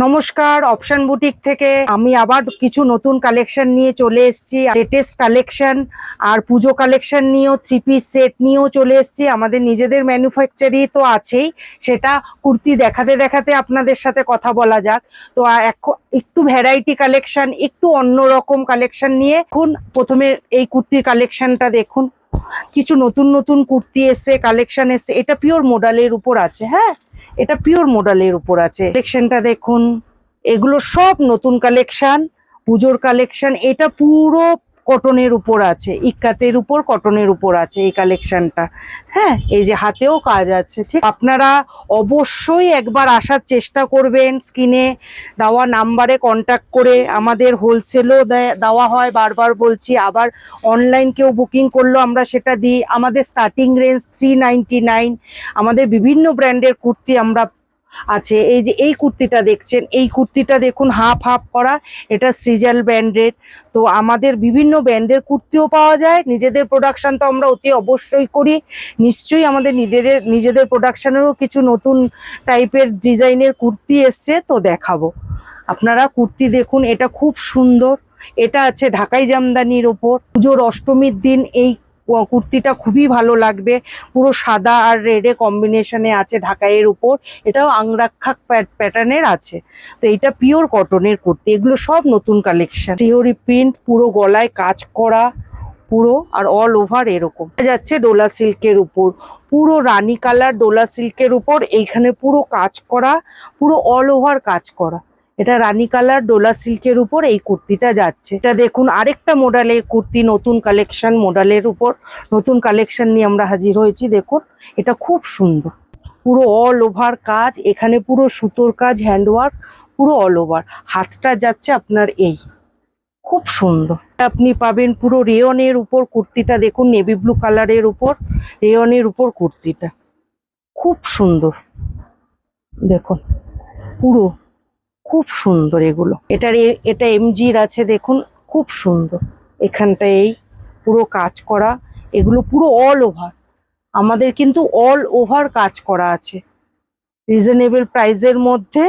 নমস্কার, option boutique থেকে আমি আবার কিছু নতুন কালেকশন নিয়ে চলে এসেছি। লেটেস্ট কালেকশন আর পুজো কালেকশন নিয়েও, থ্রি পিস সেট নিয়েও চলে এসেছি। আমাদের নিজেদের ম্যানুফ্যাকচারই তো আছেই, সেটা কুর্তি দেখাতে দেখাতে আপনাদের সাথে কথা বলা যাক। তো একটু ভ্যারাইটি কালেকশন, একটু অন্যরকম কালেকশন নিয়ে এখন প্রথমে এই কুর্তির কালেকশনটা দেখুন। কিছু নতুন নতুন কুর্তি এসছে, কালেকশন এসছে। এটা পিওর মডেলের উপর আছে। হ্যাঁ, এটা পিওর মডেলের উপর আছে। কালেকশনটা দেখুন, এগুলো সব নতুন কালেকশন, পুজোর কালেকশন। এটা পুরো কটনের উপর আছে, ইক্কাতের উপর কটনের উপর আছে এই কালেকশনটা। হ্যাঁ, এই যে হাতেও কাজ আছে। ঠিক, আপনারা অবশ্যই একবার আসার চেষ্টা করবেন। স্ক্রিনে দেওয়া নাম্বারে কন্ট্যাক্ট করে, আমাদের হোলসেলও দেওয়া হয়, বারবার বলছি। আবার অনলাইন কেউ বুকিং করলেও আমরা সেটা দিই। আমাদের স্টার্টিং রেঞ্জ 399। আমাদের বিভিন্ন ব্র্যান্ডের কুর্তি আমরা আছে। এই যে এই কুর্তিটা দেখছেন, এই কুর্তিটা দেখুন, হাফ হাফ করা। এটা সৃজাল ব্র্যান্ডের। তো আমাদের বিভিন্ন ব্র্যান্ডের কুর্তিও পাওয়া যায়। নিজেদের প্রোডাকশন তো আমরা অতি অবশ্যই করি। নিশ্চয়ই আমাদের নিজেদের প্রোডাকশনেরও কিছু নতুন টাইপের ডিজাইনের কুর্তি এসছে, তো দেখাবো। আপনারা কুর্তি দেখুন, এটা খুব সুন্দর। এটা আছে ঢাকাই জামদানির ওপর। পুজোর অষ্টমীর দিন এই কুর্তিটা খুবই ভালো লাগবে। পুরো সাদা আর রেডে কম্বিনেশনে আছে ঢাকাইয়ের উপর। এটাও আংরাক্ষা প্যাটার্নের আছে। তো এটা পিওর কটনের কুর্তি। এগুলো সব নতুন কালেকশন। টিওরি প্রিন্ট, পুরো গলায় কাজ করা পুরো, আর অল ওভার এরকম যাচ্ছে ডোলা সিল্কের উপর। পুরো রানী কালার ডোলা সিল্কের উপর, এইখানে পুরো কাজ করা, পুরো অল ওভার কাজ করা। এটা রানী কালার ডোলা সিল্কের উপর এই কুর্তিটা যাচ্ছে। এটা দেখুন, আরেকটা মডেলের কুর্তি, নতুন কালেকশন, মডেলের উপর নতুন কালেকশন নিয়ে আমরা হাজির হয়েছি। দেখুন, এটা খুব সুন্দর, পুরো অল ওভার কাজ। এখানে পুরো সুতোর কাজ, হ্যান্ডওয়ার্ক, পুরো অল ওভার। হাতটা যাচ্ছে আপনার এই, খুব সুন্দর। আপনি পাবেন পুরো রেয়নের উপর কুর্তিটা। দেখুন, নেভি ব্লু কালারের উপর রেয়নের উপর কুর্তিটা খুব সুন্দর। দেখুন, পুরো খুব সুন্দর এগুলো। এটা এমজির আছে। দেখুন, খুব সুন্দর। এখানটা এই পুরো কাজ করা, এগুলো পুরো অল ওভার। আমাদের কিন্তু অল ওভার কাজ করা আছে রিজনেবল প্রাইসের মধ্যে।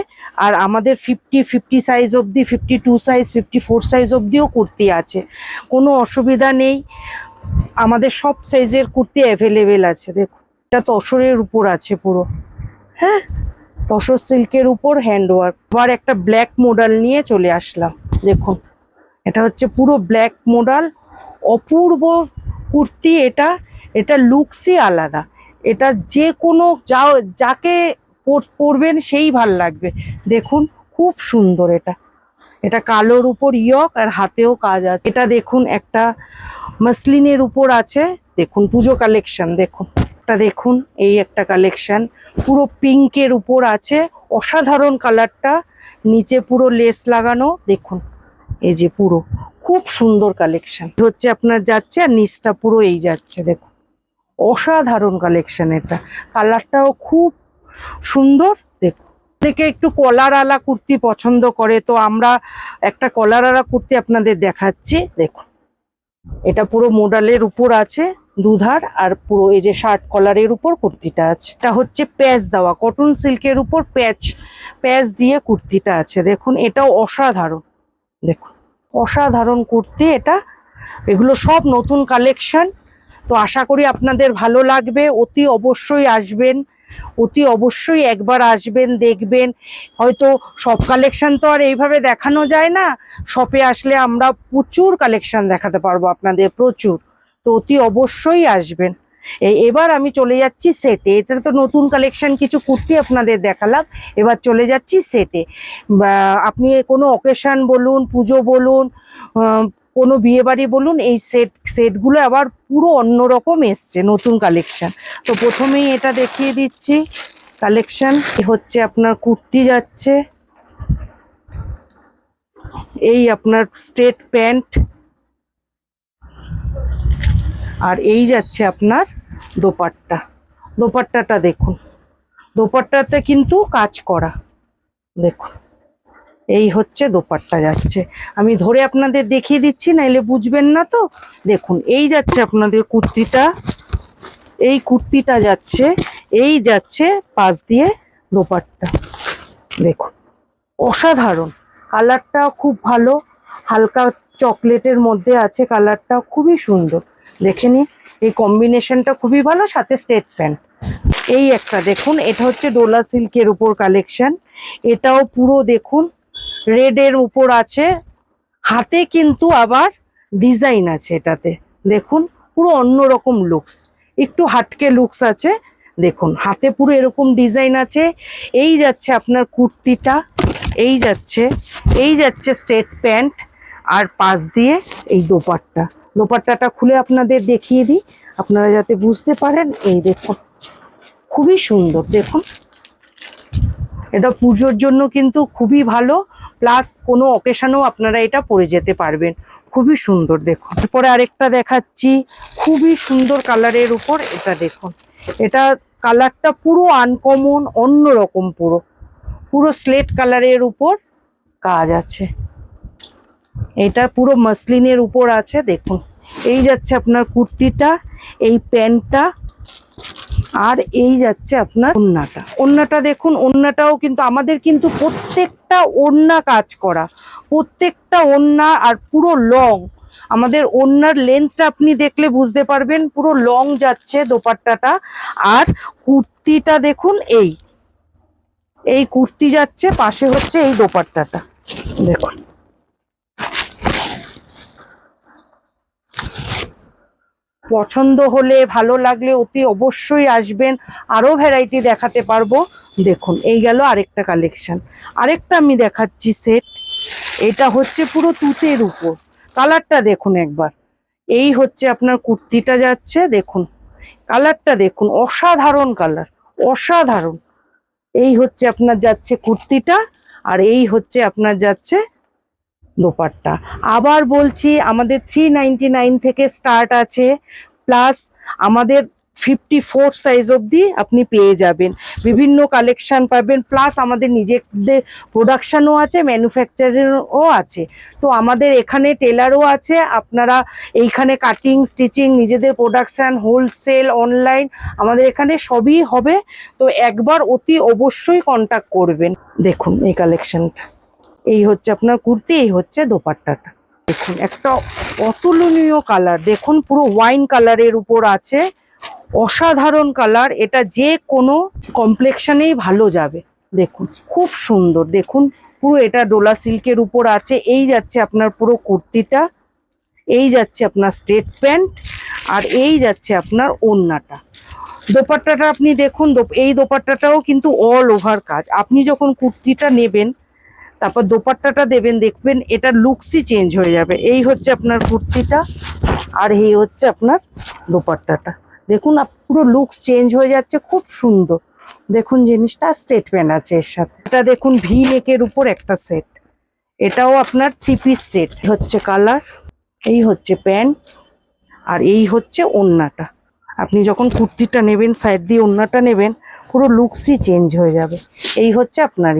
আর আমাদের 50 সাইজ অবধি, 52 সাইজ, 54 সাইজ অবধিও কুর্তি আছে। কোনো অসুবিধা নেই, আমাদের সব সাইজের কুর্তি অ্যাভেলেবেল আছে। দেখুন, এটা তসরের উপর আছে পুরো। হ্যাঁ, তসর সিল্কের উপর হ্যান্ডওয়ার্ক। আবার একটা ব্ল্যাক মডেল নিয়ে চলে আসলাম। দেখুন, এটা হচ্ছে পুরো ব্ল্যাক মডেল, অপূর্ব কুর্তি। এটা লুকসই আলাদা। এটা যে কোনো যাকে পরবেন সেই ভাল লাগবে। দেখুন, খুব সুন্দর। এটা কালোর উপর ইয়ক, আর হাতেও কাজ আছে। এটা দেখুন, একটা মাসলিনের উপর আছে। দেখুন, পুজো কালেকশন। দেখুন, এটা দেখুন, এই একটা কালেকশন পুরো পিঙ্কের উপর আছে। অসাধারণ কালারটা, নিচে পুরো লেস লাগানো। দেখুন, এই যে পুরো খুব সুন্দর কালেকশন হচ্ছে আপনার যাচ্ছে, আর নিচটা পুরো এই যাচ্ছে। দেখুন, অসাধারণ কালেকশন। এটা কালারটাও খুব সুন্দর। দেখুন, থেকে একটু কলার আলা কুর্তি পছন্দ করে, তো আমরা একটা কলার আলা কুর্তি আপনাদের দেখাচ্ছি। দেখুন, এটা পুরো মডেলের উপর আছে, দুধার, আর পুরো এই যে শার্ট কলারের উপর কুর্তিটা আছে। এটা হচ্ছে প্যাচ দেওয়া, কটন সিল্কের উপর প্যাচ দিয়ে কুর্তিটা আছে। দেখুন, এটাও অসাধারণ। দেখুন, অসাধারণ কুর্তি এটা। এগুলো সব নতুন কালেকশন। তো আশা করি আপনাদের ভালো লাগবে। অতি অবশ্যই আসবেন, অতি অবশ্যই একবার আসবেন, দেখবেন। হয়তো সব কালেকশন তো আর এইভাবে দেখানো যায় না। শপে আসলে আমরা প্রচুর কালেকশন দেখাতে পারবো আপনাদের, প্রচুর। তো অতি অবশ্যই আসবেন। এবার আমি চলে যাচ্ছি সেটে। এটা তো নতুন কালেকশন কিছু কুর্তি আপনাদের দেখালাম, এবার চলে যাচ্ছি সেটে। আপনি কোনো অকেশন বলুন, পুজো বলুন, কোনো বিয়ে বাড়ি বলুন, এই সেটগুলো আবার পুরো অন্যরকম এসছে, নতুন কালেকশন। তো প্রথমেই এটা দেখিয়ে দিচ্ছি কালেকশন। হচ্ছে আপনার কুর্তি যাচ্ছে, এই আপনার স্ট্রেট প্যান্ট, আর এই যাচ্ছে আপনার দোপাট্টাটা দেখুন, দোপাট্টাতে কিন্তু কাজ করা। দেখুন, এই হচ্ছে দোপাট্টা যাচ্ছে। আমি ধরে আপনাদের দেখিয়ে দিচ্ছি, নাইলে বুঝবেন না। তো দেখুন, এই যাচ্ছে আপনাদের কুর্তিটা, এই কুর্তিটা যাচ্ছে, এই যাচ্ছে পাশ দিয়ে দোপাট্টা। দেখুন, অসাধারণ, কালারটা খুব ভালো, হালকা চকলেটের মধ্যে আছে, কালারটা খুবই সুন্দর। দেখে নিন, এই কম্বিনেশনটা খুবই ভালো, সাথে স্টেট প্যান্ট। এই একটা দেখুন, এটা হচ্ছে ডোলা সিল্কের উপর কালেকশন। এটাও পুরো দেখুন রেড এর উপর আছে, হাতে কিন্তু আবার ডিজাইন আছে এটাতে। দেখুন পুরো অন্যরকম লুকস, একটু হাটকে লুকস আছে। দেখুন হাতে পুরো এরকম ডিজাইন আছে। এই যাচ্ছে আপনার কুর্তিটা, এই যাচ্ছে স্টেট প্যান্ট, আর পাশ দিয়ে এই দোপাট্টা। দোপাট্টাটা খুলে আপনাদের দেখিয়ে দিই, আপনারা যাতে বুঝতে পারেন। এই দেখুন, খুবই সুন্দর। দেখুন, এটা পুজোর জন্য কিন্তু খুবই ভালো, প্লাস কোনো অকেশনেও আপনারা এটা পরে যেতে পারবেন। খুবই সুন্দর। দেখুন, এরপরে আরেকটা দেখাচ্ছি, খুবই সুন্দর কালারের উপর। এটা দেখুন, এটা কালারটা পুরো আনকমন, অন্যরকম, পুরো পুরো স্লেট কালারের উপর কাজ আছে। এটা পুরো মাসলিনের উপর আছে। দেখুন, এই যাচ্ছে আপনার কুর্তিটা, এই প্যান্টটা, আর এই যাচ্ছে আপনার ওড়নাটা। ওড়নাটা দেখুন, ওড়নাটাও কিন্তু আমাদের কিন্তু প্রত্যেকটা ওড়না কাজ করা, প্রত্যেকটা ওড়না, আর পুরো লং। আমাদের ওড়নার লেন্থটা আপনি দেখলে বুঝতে পারবেন, পুরো লং যাচ্ছে দোপাট্টাটা। আর কুর্তিটা দেখুন, এই কুর্তি যাচ্ছে, পাশে হচ্ছে এই দোপাট্টাটা। দেখুন, পছন্দ হলে, ভালো লাগলে অতি অবশ্যই আসবেন, আরো ভ্যারাইটি দেখাতে পারবো। দেখুন, এই গেল আরেকটা কালেকশন। আরেকটা আমি দেখাচ্ছি সেট। এটা হচ্ছে পুরো তুতের উপর, কালারটা দেখুন একবার। এই হচ্ছে আপনার কুর্তিটা যাচ্ছে, দেখুন কালারটা দেখুন, অসাধারণ কালার, অসাধারণ। এই হচ্ছে আপনার যাচ্ছে কুর্তিটা, আর এই হচ্ছে আপনার যাচ্ছে দোপাট্টা। আবার বলছি, আমাদের 399 থেকে স্টার্ট আছে, প্লাস আমাদের 54 সাইজ অবধি আপনি পেয়ে যাবেন। বিভিন্ন কালেকশন পাবেন, প্লাস আমাদের নিজেদের প্রোডাকশনও আছে, ম্যানুফ্যাকচারিংও আছে। তো আমাদের এখানে টেলারও আছে, আপনারা এইখানে কাটিং স্টিচিং, নিজেদের প্রোডাকশন, হোলসেল, অনলাইন, আমাদের এখানে সবই হবে। তো একবার অতি অবশ্যই কন্টাক্ট করবেন। দেখুন এই কালেকশনটা, এই হচ্ছে আপনার কুর্তি, এই হচ্ছে দোপাট্টাটা। দেখুন, একটা অতুলনীয় কালার, দেখুন পুরো ওয়াইন কালারের উপর আছে, অসাধারণ কালার। এটা যে কোনো কমপ্লেক্সনেই ভালো যাবে। দেখুন খুব সুন্দর। দেখুন পুরো এটা ডোলা সিল্কের উপর আছে। এই যাচ্ছে আপনার পুরো কুর্তিটা, এই যাচ্ছে আপনার স্টেট প্যান্ট, আর এই যাচ্ছে আপনার ওড়নাটা। দোপাট্টাটা আপনি দেখুন, এই দোপাট্টাটাও কিন্তু অল ওভার কাজ। আপনি যখন কুর্তিটা নেবেন, তারপর দোপাট্টাটা দেবেন, দেখবেন এটা লুকসই চেঞ্জ হয়ে যাবে। এই হচ্ছে আপনার কুর্তিটা, আর এই হচ্ছে আপনার দোপাট্টাটা। দেখুন পুরো লুকস চেঞ্জ হয়ে যাচ্ছে, খুব সুন্দর। দেখুন জিনিসটা, স্টেট প্যান্ট আছে এর সাথে। এটা দেখুন ভি নেকের উপর একটা সেট, এটাও আপনার 3 পিস সেট। হচ্ছে কালার, এই হচ্ছে প্যান্ট, আর এই হচ্ছে ওড়নাটা। আপনি যখন কুর্তিটা নেবেন, সাইড দিয়ে ওড়নাটা নেবেন, পুরো লুকসই চেঞ্জ হয়ে যাবে। এই হচ্ছে আপনার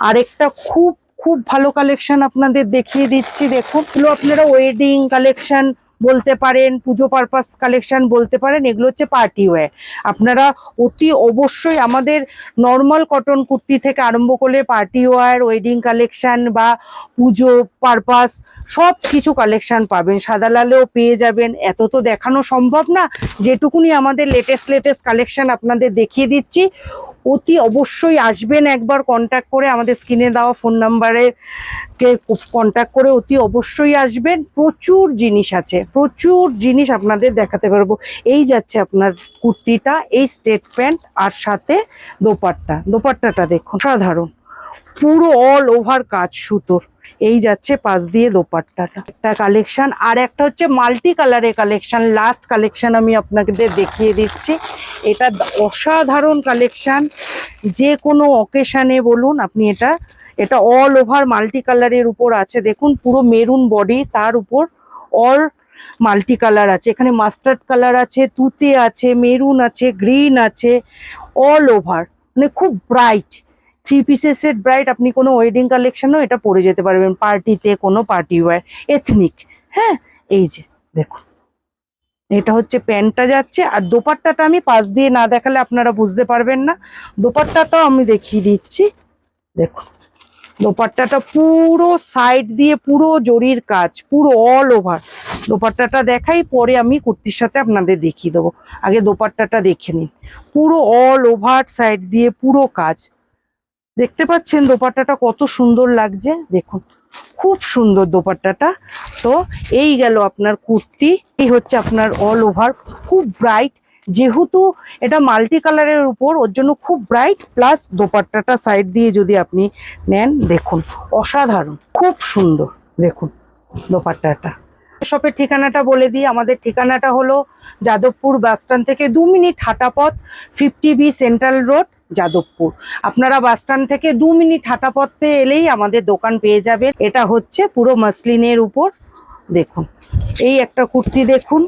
আরেকটা খুব খুব ভালো কালেকশন আপনাদের দেখিয়ে দিচ্ছি। দেখুন, এগুলো আপনারা ওয়েডিং কালেকশন বলতে পারেন, পুজো পারপাস কালেকশন বলতে পারেন। এগুলো হচ্ছে পার্টি ওয়্যার। আপনারা অতি অবশ্যই আমাদের নর্মাল কটন কুর্তি থেকে আরম্ভ করে পার্টি ওয়্যার, ওয়েডিং কালেকশন বা পুজো পারপাস সব কিছু কালেকশন পাবেন। সাদা লালেও পেয়ে যাবেন। এত তো দেখানো সম্ভব না, যেটুকুনি আমাদের লেটেস্ট কালেকশন আপনাদের দেখিয়ে দিচ্ছি। অতি অবশ্যই আসবেন, একবার কন্ট্যাক্ট করে আমাদের স্ক্রিনে দেওয়া ফোন নাম্বারে কন্ট্যাক্ট করে অতি অবশ্যই আসবেন। প্রচুর জিনিস আছে, প্রচুর জিনিস আপনাদের দেখাতে পারবো। এই যাচ্ছে আপনার কুর্তিটা, এই স্টেট প্যান্ট, আর সাথে দোপাট্টাটা দেখুন, সাধারণ, পুরো অল ওভার কাজ সুতোর। এই যাচ্ছে পাশ দিয়ে দোপাট্টাটা। একটা কালেকশন, আর একটা হচ্ছে মাল্টি কালারের কালেকশন। লাস্ট কালেকশন আমি আপনাদের দেখিয়ে দিচ্ছি। এটা অসাধারণ কালেকশন, যে কোনো অকেশনে বলুন আপনি। এটা অল ওভার মাল্টি কালারের উপর আছে। দেখুন পুরো মেরুন বডি, তার উপর অল মাল্টি কালার আছে। এখানে মাস্টার্ড কালার আছে, তুতে আছে, মেরুন আছে, গ্রিন আছে, অল ওভার, মানে খুব ব্রাইট। 3 পিসের সেট ব্রাইট। আপনি কোনো ওয়েডিং কালেকশনও এটা পরে যেতে পারবেন, পার্টিতে, কোনো পার্টি ওয়্যার, এথনিক। হ্যাঁ, এই যে দেখুন, এটা হচ্ছে প্যান্টটা যাচ্ছে। আর দোপাট্টাটা আমি পাশ দিয়ে না দেখালে আপনারা বুঝতে পারবেন না। দোপাট্টাটাও আমি দেখিয়ে দিচ্ছি। দেখুন দোপাট্টাটা পুরো সাইড দিয়ে পুরো জরির কাজ, পুরো অল ওভার। দোপাট্টাটা দেখাই, পরে আমি কুর্তির সাথে আপনাদের দেখিয়ে দেবো। আগে দোপাট্টাটা দেখে নিন, পুরো অল ওভার সাইড দিয়ে পুরো কাজ। দেখতে পাচ্ছেন দোপাট্টাটা কত সুন্দর লাগছে, দেখুন খুব সুন্দর দোপাট্টাটা। তো এই গেল আপনার কুর্তি। এই হচ্ছে আপনার অল ওভার, খুব ব্রাইট, যেহেতু এটা মাল্টি কালারের উপর, ওর জন্য খুব ব্রাইট। প্লাস দোপাট্টাটা সাইড দিয়ে যদি আপনি নেন, দেখুন অসাধারণ, খুব সুন্দর। দেখুন দোপাট্টাটা। শপের ঠিকানাটা বলে দিই, আমাদের ঠিকানাটা হলো যাদবপুর বাসস্ট্যান্ড থেকে 2 মিনিট হাঁটা পথ, 50B সেন্ট্রাল রোড, যাদবপুর। আপনারা বাসস্ট্যান্ড থেকে 2 মিনিট হাঁটা পথে এলেই আমাদের দোকান পেয়ে যাবেন। এটা হচ্ছে পুরো মাসলিনের উপর। দেখুন এই একটা কুর্তি, দেখুন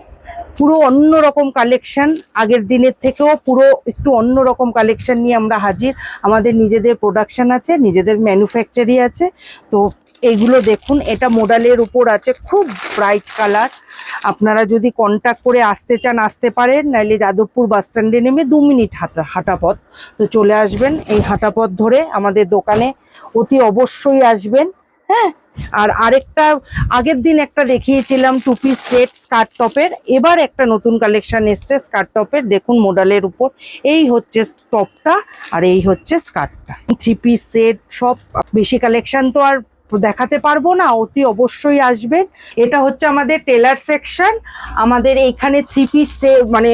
পুরো অন্যরকম কালেকশন, আগের দিনের থেকেও পুরো একটু অন্যরকম কালেকশন নিয়ে আমরা হাজির। আমাদের নিজেদের প্রোডাকশন আছে, নিজেদের ম্যানুফ্যাকচারি আছে। তো এইগুলো দেখুন, এটা মডেলের উপর আছে, খুব ব্রাইট কালার। আপনারা যদি কন্ট্যাক্ট করে আসতে চান আসতে পারেন, নাইলে যাদবপুর বাস স্ট্যান্ডে নেমে 2 মিনিট হাঁটা পথ, তো চলে আসবেন। এই হাঁটা পথ ধরে আমাদের দোকানে অতি অবশ্যই আসবেন। হ্যাঁ, আর আরেকটা, আগের দিন একটা দেখিয়েছিলাম 2 পিস সেট স্কার্ট টপের, এবার একটা নতুন কালেকশন এসছে স্কার্ট টপের। দেখুন মডেলের উপর, এই হচ্ছে টপটা আর এই হচ্ছে স্কার্টটা, 3 পিস সেট সব। বেশি কালেকশন তো আর দেখাতে পারবো না, অতি অবশ্যই আসবেন। এটা হচ্ছে আমাদের টেলার সেকশন। আমাদের এইখানে 3 পিস মানে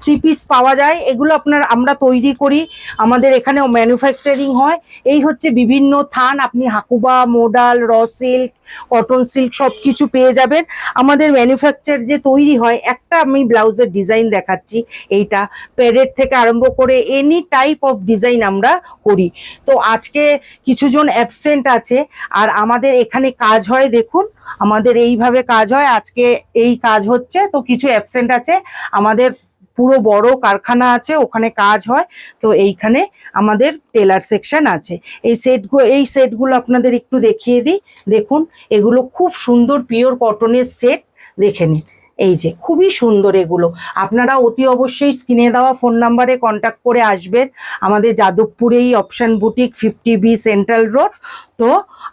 3 পিস পাওয়া যায়, এগুলো আমরা তৈরি করি, আমাদের এখানেও ম্যানুফ্যাকচারিং হয়। এই হচ্ছে বিভিন্ন থান, আপনি হাকুবা, modal, raw silk, cotton silk সব কিছু পেয়ে যাবেন। আমাদের ম্যানুফ্যাকচার যে তৈরি হয়, একটা আমি ব্লাউজের ডিজাইন দেখাচ্ছি, এইটা প্যারেড থেকে আরম্ভ করে এনি টাইপ অফ ডিজাইন আমরা করি। তো আজকে কিছুজন অ্যাবসেন্ট আছে, আর আমাদের এখানে কাজ হয়, দেখুন আমাদের এইভাবে কাজ হয়। আজকে এই কাজ হচ্ছে, তো কিছু অ্যাবসেন্ট আছে। আমাদের পুরো বড় কারখানা আছে, ওখানে কাজ হয়। তো এইখানে আমাদের টেলার সেকশন আছে। এই সেটগুলো আপনাদের একটু দেখিয়ে দিই। দেখুন এগুলো খুব সুন্দর পিওর কটনের সেট, দেখে নিন। এই যে খুবই সুন্দর এগুলো। আপনারা অতি অবশ্যই স্ক্রিনে দেওয়া ফোন নাম্বারে কন্ট্যাক্ট করে আসবেন। আমাদের যাদবপুরেই option boutique, 50B central road. তো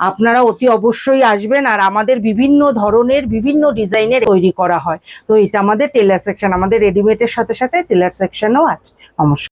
আপনারা অতি অবশ্যই আসবেন। আর আমাদের বিভিন্ন ধরনের বিভিন্ন ডিজাইনের তৈরি করা হয়। তো এটা আমাদের টেলার সেকশন, আমাদের রেডিমেডের সাথে সাথে টেলার সেকশনও আছে। নমস্কার।